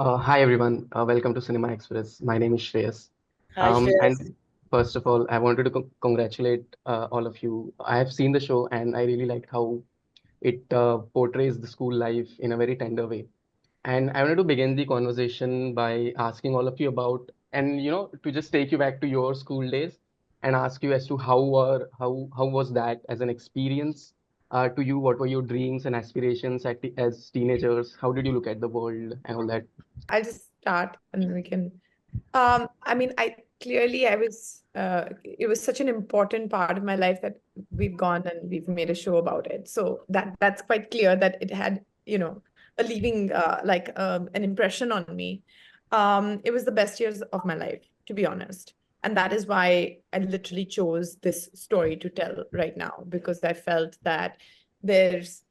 Hi everyone, welcome to Cinema Express. My name is Shreyas. Hi, Shreyas. And first of all, I wanted to congratulate all of you. I have seen the show and I really liked how it portrays the school life in a very tender way. And I wanted to begin the conversation by asking all of you about, and to just take you back to your school days and ask you as to how was that as an experience to you? What were your dreams and aspirations as teenagers? How did you look at the world and all that? I'll just start and then we can. I mean, it was such an important part of my life that we've gone and we've made a show about it. So that's quite clear that it had, a leaving, an impression on me. It was the best years of my life, to be honest. And that is why I literally chose this story to tell right now, because I felt that it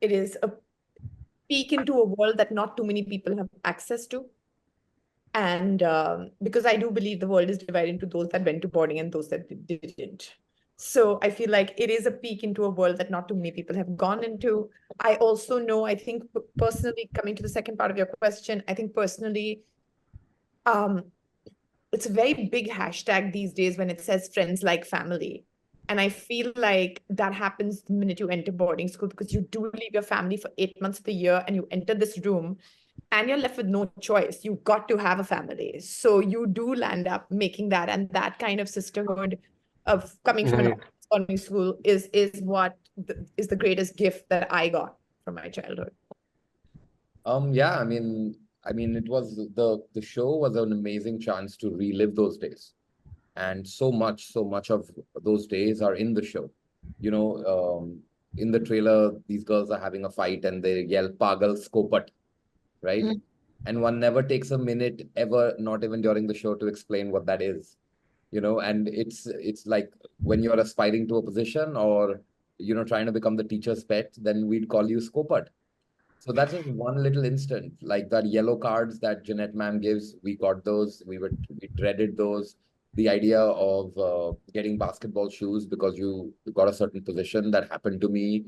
is a peek into a world that not too many people have access to. And because I do believe the world is divided into those that went to boarding and those that didn't. So I feel like it is a peek into a world that not too many people have gone into. I also know, I think personally, coming to the second part of your question, I think personally, um, it's a very big hashtag these days when it says friends like family. And I feel like that happens the minute you enter boarding school, because you do leave your family for 8 months of the year and you enter this room and you're left with no choice. You've got to have a family. So you do land up making that. And that kind of sisterhood of coming from an Right. boarding school is what is the greatest gift that I got from my childhood. Yeah, it was the show was an amazing chance to relive those days, and so much of those days are in the show. You know, in the trailer, these girls are having a fight and they yell "Pagal Skopat," right? Mhm. And one never takes a minute ever, not even during the show, to explain what that is. And it's like when you're aspiring to a position or trying to become the teacher's pet, then we'd call you Skopat. So that's just one little instant, like that yellow cards that Jeanette ma'am gives. We got those. We dreaded those. The idea of getting basketball shoes because you got a certain position, that happened to me.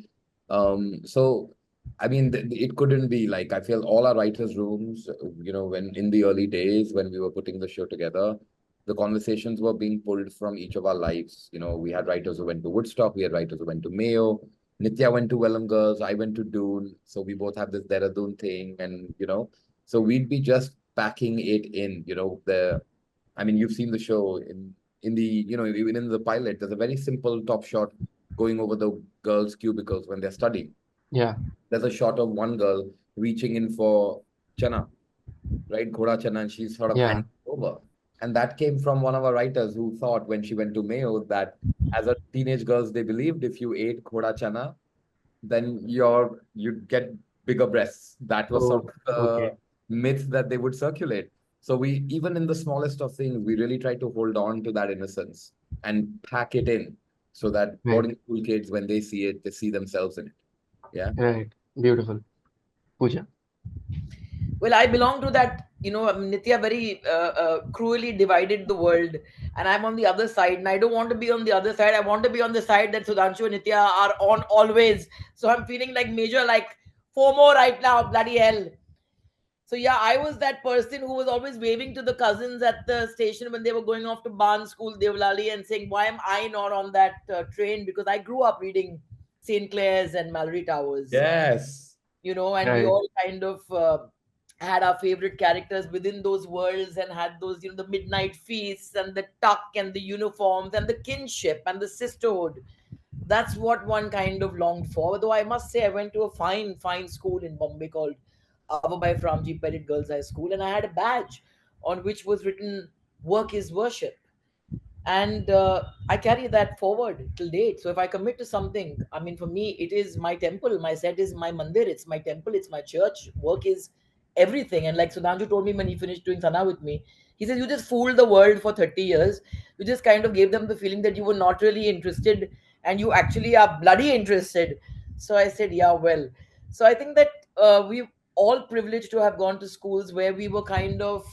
So I mean, it couldn't be like, I feel all our writers' rooms, when in the early days when we were putting the show together, the conversations were being pulled from each of our lives. We had writers who went to Woodstock, we had writers who went to Mayo. Nitya went to Welham Girls, I went to Dune. So we both have this Dehradun thing. And, so we'd be just packing it in, you've seen the show in the, even in the pilot, there's a very simple top shot going over the girls' cubicles when they're studying. Yeah. There's a shot of one girl reaching in for chana, right? Ghoda chana, and she's sort of Yeah. handing it over. And that came from one of our writers who thought when she went to Mayo that as a teenage girls, they believed if you ate ghoda chana, then you'd get bigger breasts. That was sort Oh, of the okay. myth that they would circulate. So we, even in the smallest of things, we really try to hold on to that innocence and pack it in so that Right. boarding school kids, when they see it, they see themselves in it. Yeah. Right. Beautiful. Pooja. Well, I belong to that, Nitya very cruelly divided the world, and I'm on the other side, and I don't want to be on the other side. I want to be on the side that Sudhanshu and Nitya are on always. So I'm feeling like major, like FOMO right now, bloody hell. So yeah, I was that person who was always waving to the cousins at the station when they were going off to Barn School, Devlali, and saying, "Why am I not on that train?" Because I grew up reading St. Clair's and Mallory Towers, Yes. and we Right. all kind of had our favorite characters within those worlds and had those, the midnight feasts and the tuck and the uniforms and the kinship and the sisterhood. That's what one kind of longed for. Though I must say, I went to a fine, fine school in Bombay called Avabai Framji Pettit Girls High School, and I had a badge on which was written "Work is Worship." And I carry that forward till date. So if I commit to something, I mean, for me it is my temple, my set is my mandir, it's my temple, it's my church. Work is everything. And like Sudhanshu told me when he finished doing sana with me, he says, you just fooled the world for 30 years. You just kind of gave them the feeling that you were not really interested, and you actually are bloody interested. So I said, yeah, well. So I think that we all privileged to have gone to schools where we were kind of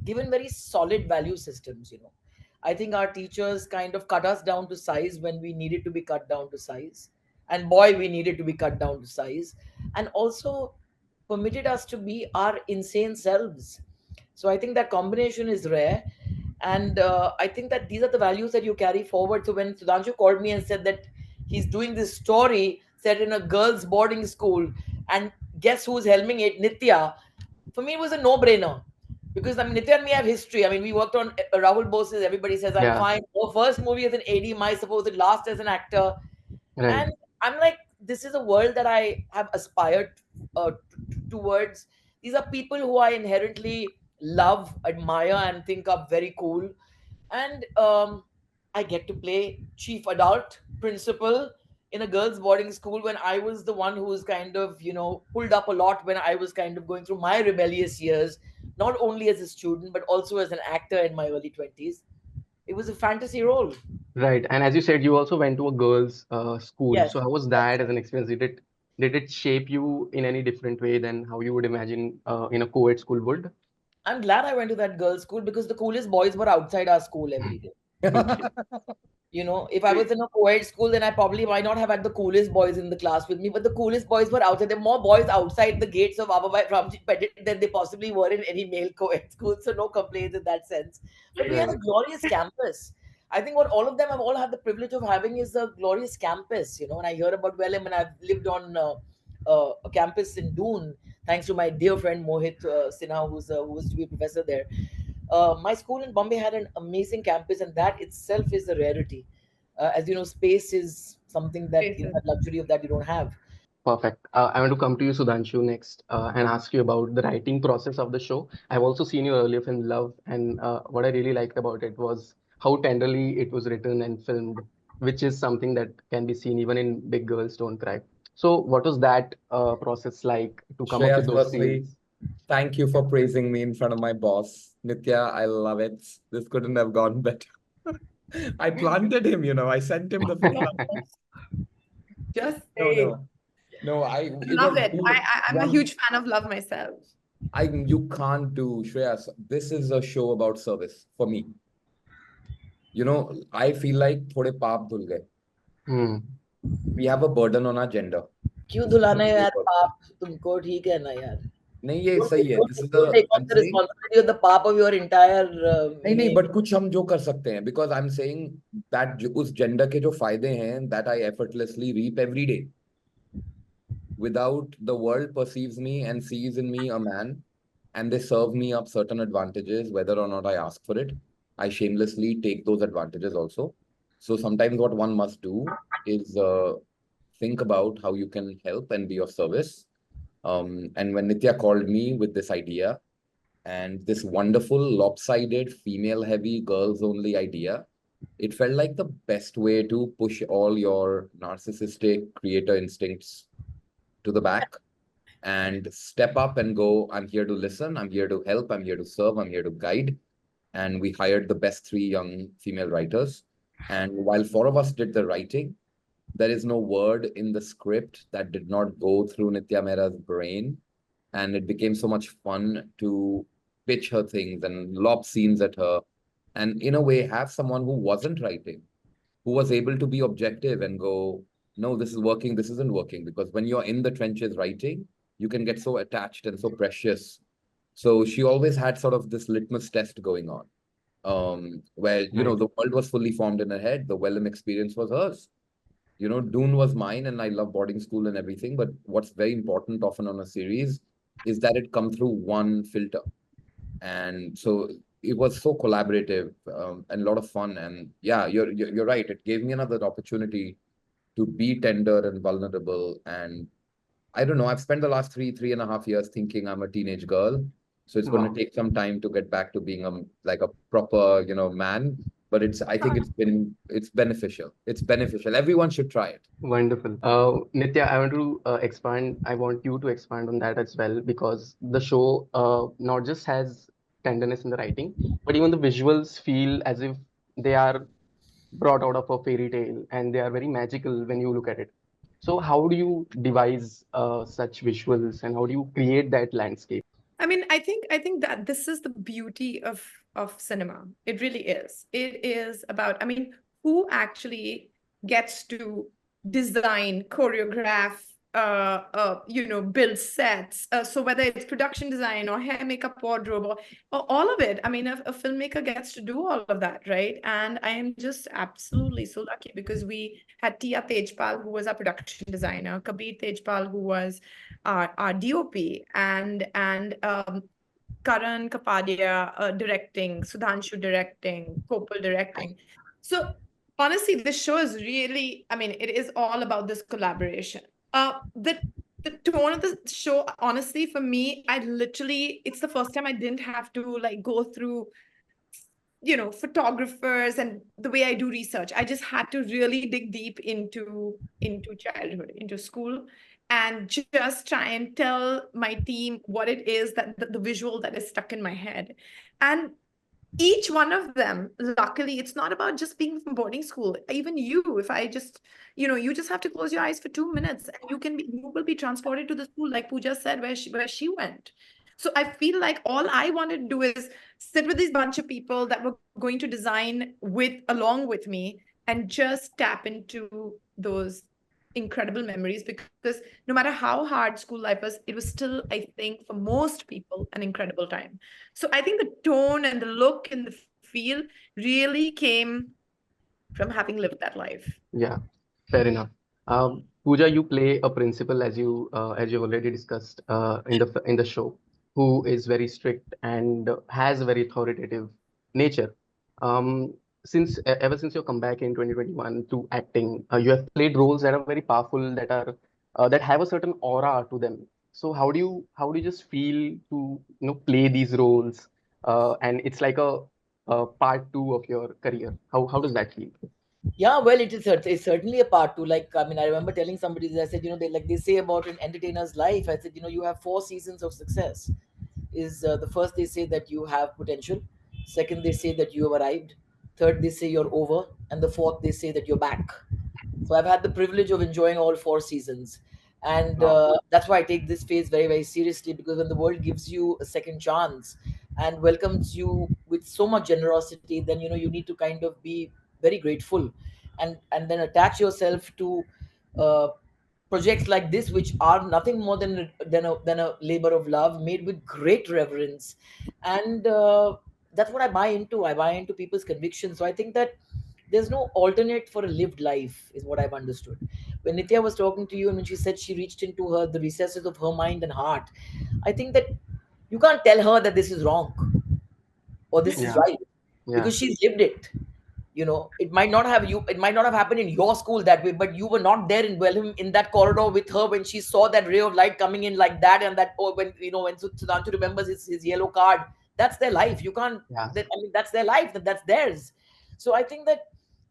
given very solid value systems. I think our teachers kind of cut us down to size when we needed to be cut down to size. And boy, we needed to be cut down to size. And also, permitted us to be our insane selves. So I think that combination is rare. And I think that these are the values that you carry forward. So when Sudhanshu called me and said that he's doing this story set in a girls' boarding school, and guess who's helming it? Nitya. For me, it was a no-brainer. Because I mean, Nitya and me have history. I mean, we worked on Rahul Bose's Everybody Says I'm Yeah, Fine. Our first movie as an AD, my supposed last as an actor. right. And I'm like, this is a world that I have aspired towards. These are people who I inherently love, admire, and think are very cool. And I get to play chief adult principal in a girls' boarding school when I was the one who was kind of, pulled up a lot when I was kind of going through my rebellious years, not only as a student, but also as an actor in my early 20s. It was a fantasy role. Right. And as you said, you also went to a girls' school. Yes, So how was that's that as an experience? Did it shape you in any different way than how you would imagine in a co-ed school would? I'm glad I went to that girls' school because the coolest boys were outside our school every day. Okay. If I was in a co-ed school, then I probably might not have had the coolest boys in the class with me, but the coolest boys were outside. There were more boys outside the gates of Ababai Ramji Petit than they possibly were in any male co-ed school. So no complaints in that sense. But we had a Right. glorious campus. I think what all of them have all had the privilege of having is a glorious campus. And I hear about Welham, and I've lived on a campus in Doon, thanks to my dear friend Mohit Sinha, who was to be a professor there. My school in Bombay had an amazing campus, and that itself is a rarity. As you know, space is something that that luxury of that you don't have. Perfect. I want to come to you, Sudhanshu, next and ask you about the writing process of the show. I've also seen your earlier film, Love, and what I really liked about it was how tenderly it was written and filmed, which is something that can be seen even in Big Girls Don't Cry. So, what was that process like to come up with Shreyas, those firstly, scenes? thank you for praising me in front of my boss. Nitya, I love it. This couldn't have gone better. I planted him, I sent him the film. Just No, saying. no, no. It Love was it. I'm a one. huge fan of Love myself. You can't do, Shreyas. This is a show about service for me. I feel like थोड़े पाप धुल गए. Hmm. We have a burden on our gender. क्यों धुलाना है यार पाप तुमको ठीक है ना यार नहीं ये don't सही take, है. don't, This is don't take on I'm the saying. responsibility of the pap of your entire नहीं but कुछ हम जो कर सकते हैं because I'm saying that उस gender के जो फायदे हैं that I effortlessly reap every day without the world perceives me and sees in me a man and they serve me up certain advantages whether or not I ask for it. I shamelessly take those advantages also. So sometimes what one must do is think about how you can help and be of service. And when Nitya called me with this idea and this wonderful lopsided female heavy girls only idea, it felt like the best way to push all your narcissistic creator instincts to the back and step up and go, I'm here to listen, I'm here to help, I'm here to serve, I'm here to guide. And we hired the best 3 young female writers. And while 4 of us did the writing, there is no word in the script that did not go through Nitya Mehra's brain. And it became so much fun to pitch her things and lob scenes at her. And in a way, have someone who wasn't writing, who was able to be objective and go, no, this is working, this isn't working. Because when you're in the trenches writing, you can get so attached and so precious. So she always had sort of this litmus test going on, where, Right. the world was fully formed in her head. The Wellham experience was hers. Dune was mine and I love boarding school and everything. But what's very important often on a series is that it come through one filter. And so it was so collaborative and a lot of fun. And yeah, you're right. It gave me another opportunity to be tender and vulnerable. And I don't know, I've spent the last 3.5 years thinking I'm a teenage girl. So it's going to Wow. take some time to get back to being like a proper, man. But I think it's beneficial. It's beneficial. Everyone should try it. Wonderful. Nitya, I want you to expand on that as well because the show not just has tenderness in the writing, but even the visuals feel as if they are brought out of a fairy tale and they are very magical when you look at it. So, how do you devise such visuals and how do you create that landscape? I mean, I think that this is the beauty of cinema. It really is. It is about, who actually gets to design, choreograph, build sets. So whether it's production design or hair, makeup, wardrobe, or all of it, I mean, a filmmaker gets to do all of that, right? And I am just absolutely so lucky because we had Tia Tejpal, who was our production designer, Kabir Tejpal, who was our DOP, and Karan Kapadia directing, Sudhanshu directing, Kopal directing. So honestly, this show is really, I mean, it is all about this collaboration. The tone of the show, honestly, for me, it's the first time I didn't have to like go through, photographers and the way I do research. I just had to really dig deep into childhood, into school, and just try and tell my team what it is that the visual that is stuck in my head. And each one of them, luckily, it's not about just being from boarding school. Even you, if I just, you just have to close your eyes for 2 minutes and you will be transported to the school, like Pooja said, where she went. So I feel like all I wanted to do is sit with these bunch of people that were going to design along with me, and just tap into those incredible memories, because no matter how hard school life was, it was still, I think, for most people, an incredible time. So I think the tone and the look and the feel really came from having lived that life. Yeah, fair enough. Pooja, you play a principal, as you already discussed in the show, who is very strict and has a very authoritative nature. Um, ever since your comeback in 2021 to acting, you have played roles that are very powerful, that have a certain aura to them. So how do you just feel to play these roles? And it's like a part two of your career. How does that feel? Yeah, well, it's certainly a part too. Like, I mean, I remember telling somebody that I said, they say about an entertainer's life. I said, you have 4 seasons of success. Is the first they say that you have potential, second they say that you have arrived, third they say you're over, and the fourth they say that you're back. So I've had the privilege of enjoying all 4 seasons, and Wow. that's why I take this phase very, very seriously, because when the world gives you a second chance and welcomes you with so much generosity, then you need to kind of be very grateful, and then attach yourself to uh, projects like this, which are nothing more than a labor of love made with great reverence. And that's what I buy into. I buy into people's convictions. So I think that there's no alternate for a lived life, is what I've understood. When Nitya was talking to you, and when she said she reached into the recesses of her mind and heart, I think that you can't tell her that this is wrong or this is Yeah, right, yeah, because she's lived it. It might not have happened in your school that way, but you were not there in Welham in that corridor with her when she saw that ray of light coming in like that, and that, or when Sudhanshu remembers his yellow card. That's their life. You can't yeah, that I mean That's their life, that's theirs. So I think that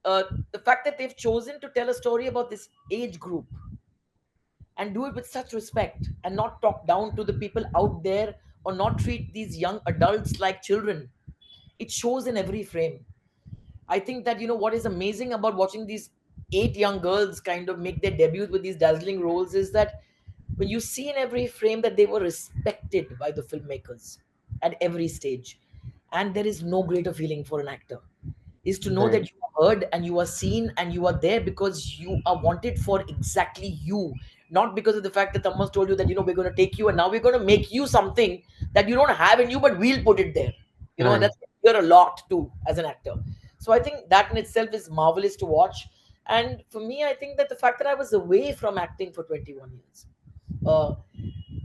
uh, the fact that they've chosen to tell a story about this age group and do it with such respect, and not talk down to the people out there, or not treat these young adults like children, it shows in every frame. I think that what is amazing about watching these 8 young girls kind of make their debut with these dazzling roles is that when you see in every frame that they were respected by the filmmakers at every stage. And there is no greater feeling for an actor, is to know right, that you are heard and you are seen and you are there because you are wanted for exactly you, not because of the fact that someone's told you that we're going to take you and now we're going to make you something that you don't have in you, but we'll put it there. And right. that's you're a lot too as an actor. So I think that in itself is marvelous to watch. And for me, I think that the fact that I was away from acting for 21 years, uh,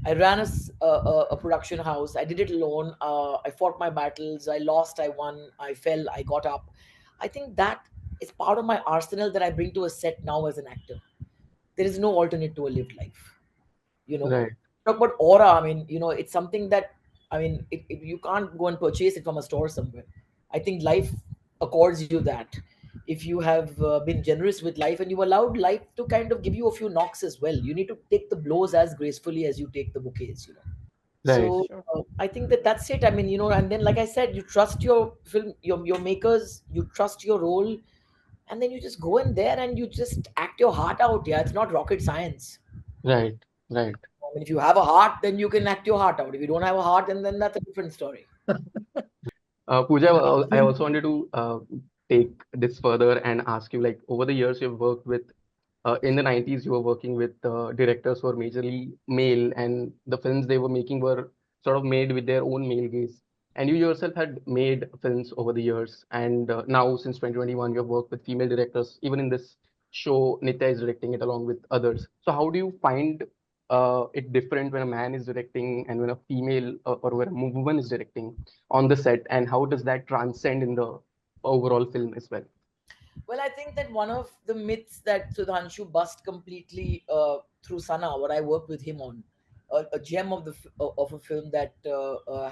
I ran a production house. I did it alone. I fought my battles. I lost. I won. I fell. I got up. I think that is part of my arsenal that I bring to a set now as an actor. There is no alternate to a lived life. You know, Right, Talk about aura. I mean, it's something that, you can't go and purchase it from a store somewhere. I think life accords you that. If you have been generous with life and you allowed life to kind of give you a few knocks as well, you need to take the blows as gracefully as you take the bouquets. right, So Sure. I think that that's it. And then, like I said, you trust your film, your makers, you trust your role, and then you just go in there and you just act your heart out. Yeah, it's not rocket science. right, right. If you have a heart, then you can act your heart out. If you don't have a heart, then that's a different story. Pooja, I I think also wanted to take this further and ask you, like, over the years you've worked with in the 90s, you were working with directors who were majorly male, and the films they were making were sort of made with their own male gaze. And you yourself had made films over the years, and now since 2021, you have worked with female directors. Even in this show, Nitya is directing it along with others. So how do you find it different when a man is directing and when a female or when a woman is directing on the set, and how does that transcend in the overall film as well? Well, I think that one of the myths that Sudhanshu bust completely through Sana, what I worked with him on, a gem of of a film that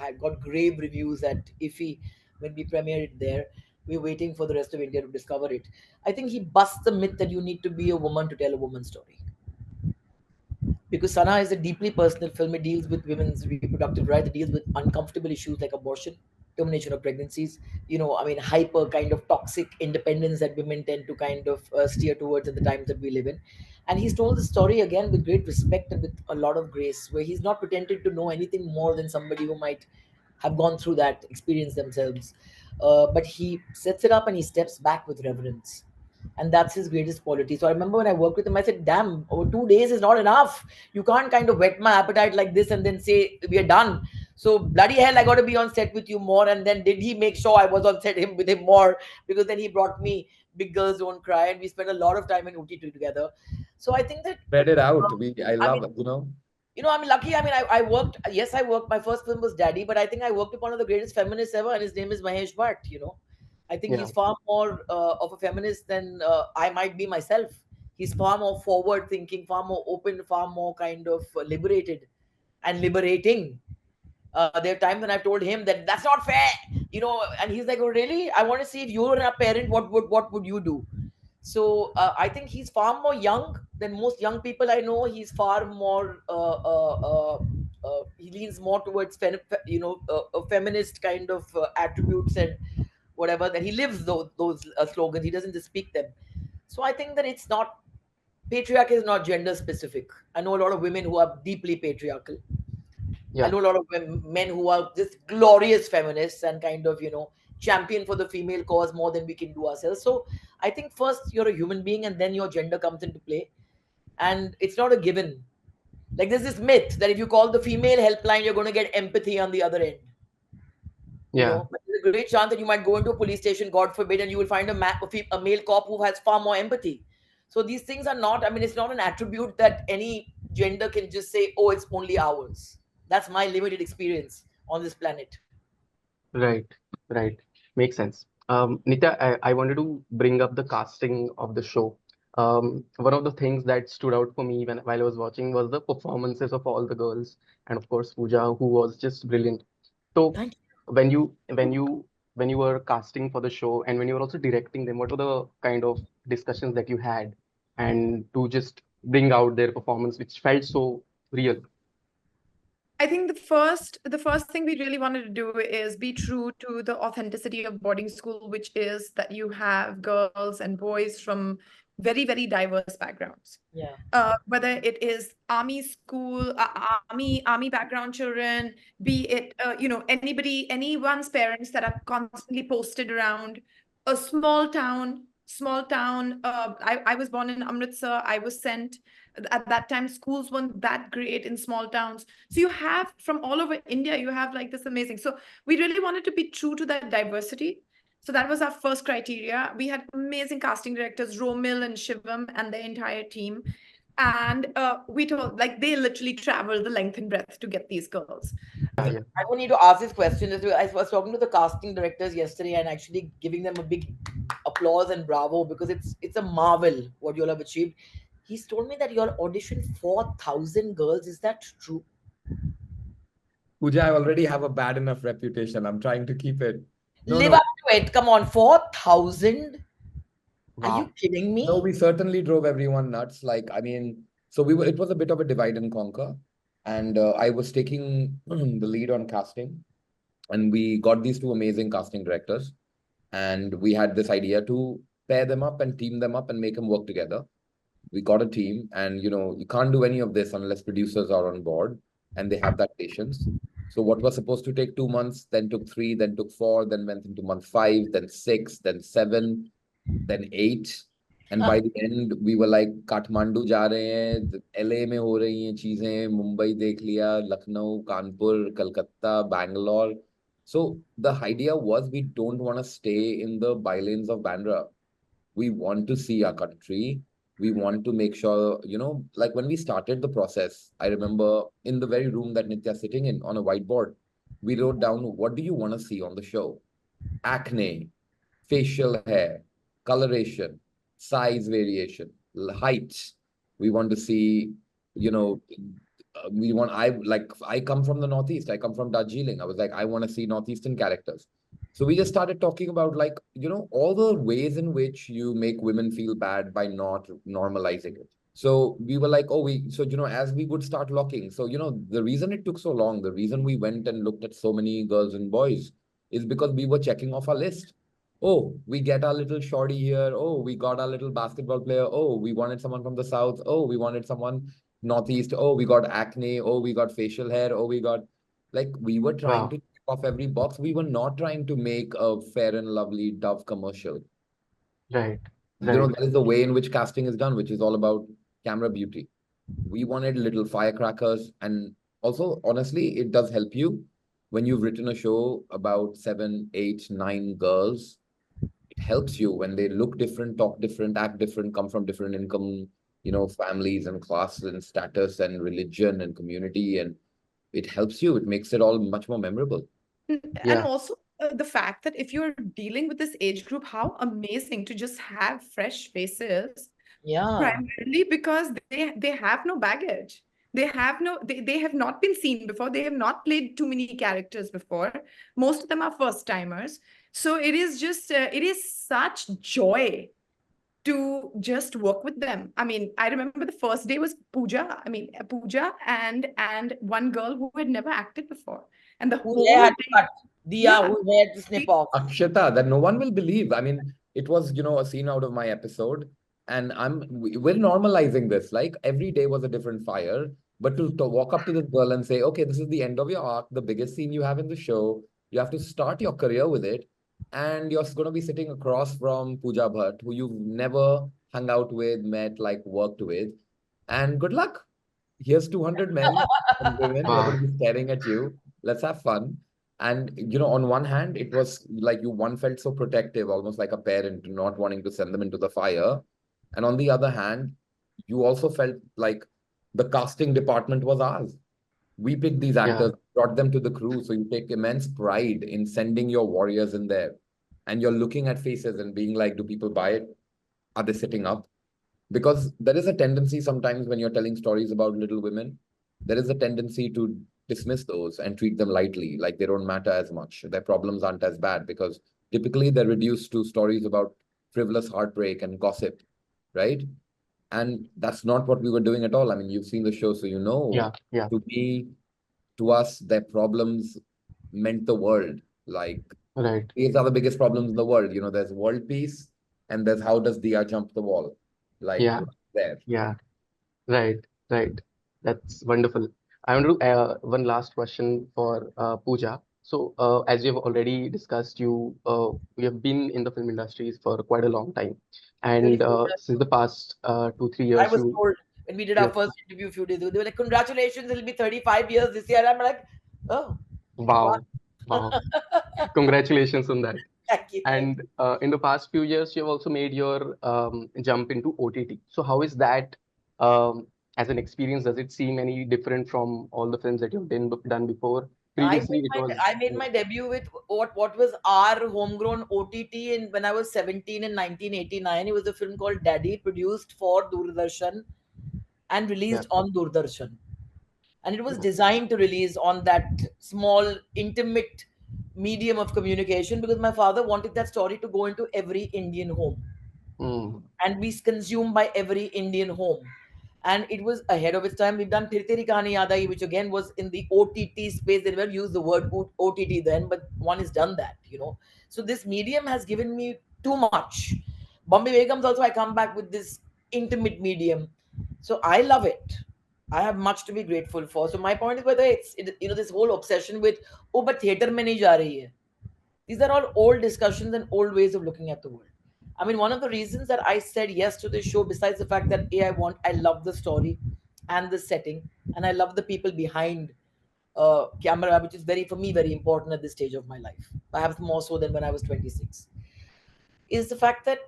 had got grave reviews at IFFI when we premiered it there. We're waiting for the rest of India to discover it. I think he busts the myth that you need to be a woman to tell a woman's story, because Sana is a deeply personal film. It deals with women's reproductive rights. It deals with uncomfortable issues like abortion, termination of pregnancies. I mean, hyper kind of toxic independence that women tend to kind of steer towards in the times that we live in. And he's told the story again with great respect and with a lot of grace, where he's not pretended to know anything more than somebody who might have gone through that experience themselves. But he sets it up and he steps back with reverence, and that's his greatest quality. So I remember when I worked with him, I said, damn, over 2 days is not enough. You can't kind of whet my appetite like this and then say we are done. So bloody hell, I got to be on set with you more. And then did he make sure I was on set with him more, because then he brought me Big Girls Don't Cry, and we spent a lot of time in OT2 together. So I think that Spread it out. I I love mean, it, you know. I'm lucky. I mean, I worked, yes, I worked. My first film was Daddy, but I think I worked with one of the greatest feminists ever, and his name is Mahesh Bhatt. I think Yeah, he's far more of a feminist than I might be myself. He's far more forward thinking, far more open, far more kind of liberated and liberating. There are times when I've told him that that's not fair, and he's like, "Oh, really? I want to see if you were a parent, what would you do?" So I think he's far more young than most young people I know. He's far more he leans more towards feminist kind of attributes and whatever, that he lives those slogans. He doesn't just speak them. So I think that it's not, patriarchy is not gender specific. I know a lot of women who are deeply patriarchal. I yeah, know a lot of men who are just glorious feminists and kind of, champion for the female cause more than we can do ourselves. So I think first you're a human being and then your gender comes into play. And it's not a given. Like there's this myth that if you call the female helpline, you're going to get empathy on the other end. yeah. But there's a great chance that you might go into a police station, God forbid, and you will find a male cop who has far more empathy. So these things are not, I mean, it's not an attribute that any gender can just say, oh, it's only ours. That's my limited experience on this planet. Right, right. Makes sense. Nitya, I wanted to bring up the casting of the show. One of the things that stood out for me while I was watching was the performances of all the girls, and of course Pooja, who was just brilliant. So Thank when you when you when you were casting for the show and when you were also directing them, what were the kind of discussions that you had, and to just bring out their performance, which felt so real? I think the first thing we really wanted to do is be true to the authenticity of boarding school, which is that you have girls and boys from very, very diverse backgrounds. you. Yeah. Whether it is army school, army background children, be it anyone's parents that are constantly posted around a small town. I was born in Amritsar. I was sent at that time. Schools weren't that great in small towns, so you have from all over India. You have like this amazing. So we really wanted to be true to that diversity. So that was our first criteria. We had amazing casting directors, Romil and Shivam, and the entire team. And we told, like, they literally traveled the length and breadth to get these girls. Yeah, yeah, I don't need to ask this question. I was talking to the casting directors yesterday and actually giving them a big applause and bravo, because it's a marvel what you all have achieved. He's told me that you all auditioned 4,000 girls. Is that true? Pooja, I already have a bad enough reputation. I'm trying to keep it. No, Live no, up to it. Come on, 4,000? Are you wow. kidding me? no, we certainly drove everyone nuts. Like, I mean, so it was a bit of a divide and conquer. And I was taking the lead on casting. And we got these two amazing casting directors. And we had this idea to pair them up and team them up and make them work together. We got a team, and you can't do any of this unless producers are on board and they have that patience. So what was supposed to take 2 months then took 3, then took 4, then went into month 5, then 6, then 7, then 8. And by the end, we were like, Kathmandu जा रहे हैं, LA में हो रही हैं चीजें, मुंबई देख लिया, Lucknow, Kanpur, Calcutta, Bangalore. So the idea was we don't want to stay in the bylanes of Bandra. We want to see our country. We want to make sure, like when we started the process, I remember in the very room that Nitya sitting in on a whiteboard, we wrote down, what do you want to see on the show? Acne, facial hair, coloration, size variation, height. We want to see, you know, I come from the Northeast. I come from Darjeeling. I was like, I want to see Northeastern characters. So we just started talking about like, all the ways in which you make women feel bad by not normalizing it. So we were like, as we would start locking. So, the reason it took so long, the reason we went and looked at so many girls and boys is because we were checking off our list. Oh, we get our little shorty here. Oh, we got our little basketball player. Oh, we wanted someone from the South. Oh, we wanted someone Northeast. Oh, we got acne. Oh, we got facial hair. Oh, we were trying Wow. to tick off every box. We were not trying to make a Fair and Lovely Dove commercial. Right. Right. That is the way in which casting is done, which is all about camera beauty. We wanted little firecrackers. And also, honestly, it does help you when you've written a show about 7, 8, 9 girls. It helps you when they look different, talk different, act different, come from different income, families and class and status and religion and community. And it helps you. It makes it all much more memorable. And Yeah. also the fact that if you're dealing with this age group, how amazing to just have fresh faces, Yeah. primarily because they have no baggage. They have not been seen before. They have not played too many characters before. Most of them are first timers. So it is just it is such joy to just work with them. I mean, I remember the first day was Pooja. I mean, Pooja and one girl who had never acted before. And the Whose whole hair had to day, cut. Diya, yeah, whose hair to snip off. Akshata, that no one will believe. I mean, it was, a scene out of my episode, and we're normalizing this. Like every day was a different fire. But to walk up to this girl and say, okay, this is the end of your arc, the biggest scene you have in the show. You have to start your career with it. And you're going to be sitting across from Pooja Bhatt, who you've never hung out with, met, like worked with. And good luck. Here's 200 men and women who are going Wow. to be staring at you. Let's have fun. And, on one hand, it was like one felt so protective, almost like a parent, not wanting to send them into the fire. And on the other hand, you also felt like the casting department was ours. We picked these Yeah. actors, brought them to the crew. So you take immense pride in sending your warriors in there. And you're looking at faces and being like, do people buy it? Are they sitting up? Because there is a tendency sometimes when you're telling stories about little women, there is a tendency to dismiss those and treat them lightly, like they don't matter as much. Their problems aren't as bad because typically they're reduced to stories about frivolous heartbreak and gossip, right? And that's not what we were doing at all. I mean, you've seen the show, so Yeah. Yeah. to me, to us, their problems meant the world. Like, Right. these are the biggest problems in the world. There's world peace and there's how does Dia jump the wall? Like, Yeah. there. Yeah. Right. Right. That's wonderful. I want to one last question for Pooja. So, as we have already discussed, you have been in the film industries for quite a long time, and 34 years. since the past 2 3 I years, was told when we did our you first interview a few days ago, they were like, congratulations, it'll be 35 years this year. I'm like, oh, wow. wow, wow, congratulations on that. Thank you. And in the past few years, you have also made your jump into OTT. So, how is that as an experience? Does it seem any different from all the films that you've done before? Previously, it was. I made my debut with what was our homegrown OTT in when I was 17 in 1989. It was a film called Daddy, produced for Doordarshan and Yeah. released on Doordarshan. And it was Yeah. designed to release on that small, intimate medium of communication because my father wanted that story to go into every Indian home Mm. and be consumed by every Indian home. And it was ahead of its time. We've done Phir Teri Kahani Yaad Aayi, which again was in the OTT space. They never used the word OTT then, but one has done that. So this medium has given me too much. Bombay Begums also, I come back with this intimate medium. So I love it. I have much to be grateful for. So my point is whether this whole obsession with, but theater mein nahi ja rahi hai. These are all old discussions and old ways of looking at the world. I mean, one of the reasons that I said yes to this show, besides the fact that I love the story and the setting, and I love the people behind camera, which is for me, very important at this stage of my life. Perhaps more so than when I was 26. Is the fact that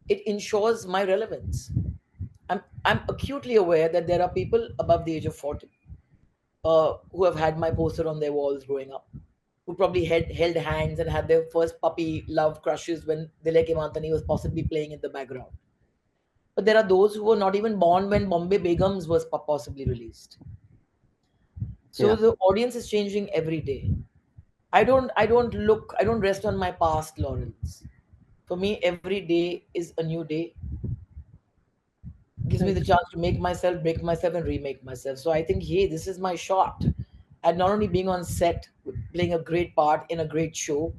it ensures my relevance. I'm acutely aware that there are people above the age of 40 who have had my poster on their walls growing up, who probably held hands and had their first puppy love crushes when Dilek Imantani was possibly playing in the background. But there are those who were not even born when Bombay Begums was possibly released. So Yeah. the audience is changing every day. I don't rest on my past laurels. For me, every day is a new day. Gives me the Right. chance to make myself, break myself, and remake myself. So I think, hey, this is my shot at not only being on set, playing a great part in a great show,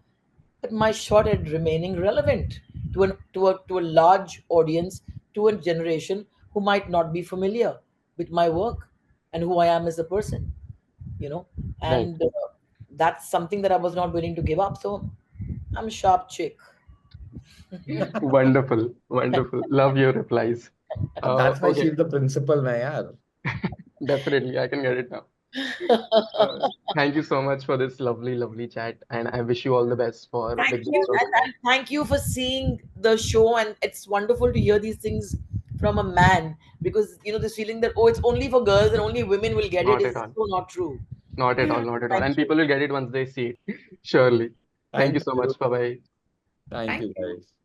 but my shot at remaining relevant to a large audience, to a generation who might not be familiar with my work and who I am as a person, you know. Right. And that's something that I was not willing to give up. So I'm a sharp chick. Wonderful. Wonderful. Love your replies. That's why Okay. she's the principal, na yaar. Definitely. I can get it now. Thank you so much for this lovely, lovely chat. And I wish you all the best for Thank Big you, Boss Road. and thank you for seeing the show. And it's wonderful to hear these things from a man, because this feeling that, oh, it's only for girls and only women will get it, Not is at all. so not true. Not at all. Not at all. Thank And you. people will get it once they see it. Surely. Thank you Thank so you. much. Bye bye. Thank Thank you, you. guys.